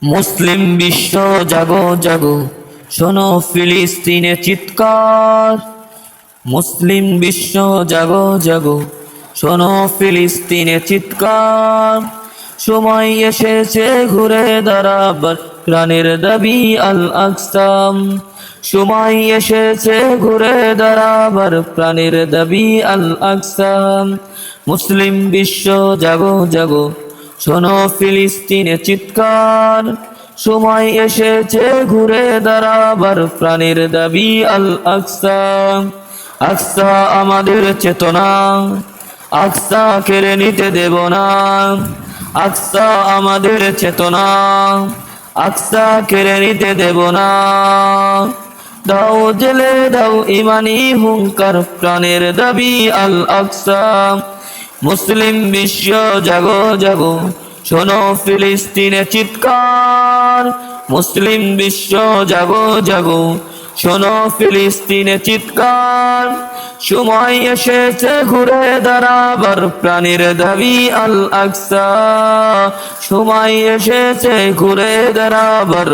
মুসলিম বিশ্ব জাগো জাগো, শোনো ফিলিস্তিনে চিৎকার। মুসলিম বিশ্ব জাগো জাগো, শোনো ফিলিস্তিনে চিৎকার। সময় এসেছে ঘুরে দাঁড়াবার, প্রাণের দাবি আল আকসাম। সময় এসেছে ঘুরে দাঁড়াবার, প্রাণের দাবি আল আকসাম। মুসলিম বিশ্ব জাগো জাগো, শোনো ফিলিস্তিনে চিৎকার। সময় এসেছে ঘুরে দাঁড়াবার, প্রাণের দাবি আল আকসা। আকসা আমাদের চেতনা, আকসা কেড়ে নিতে দেব না। আকসা আমাদের চেতনা, আকসা কেড়ে নিতে দেব না। দাও জেলে দাও ইমানি হুঙ্কার, প্রাণের দাবি আল আকসা। মুসলিম বিশ্ব জাগো জাগো, শোনো ফিলিস্তিনে চিৎকার। মুসলিম বিশ্ব জাগো জাগো, শোনো ফিলিস্তিনে চিৎকার। সময় এসেছে ঘুরে দাঁড়াবার, প্রাণের দাবি আল আকসা। সময় এসেছে ঘুরে দাঁড়াবার।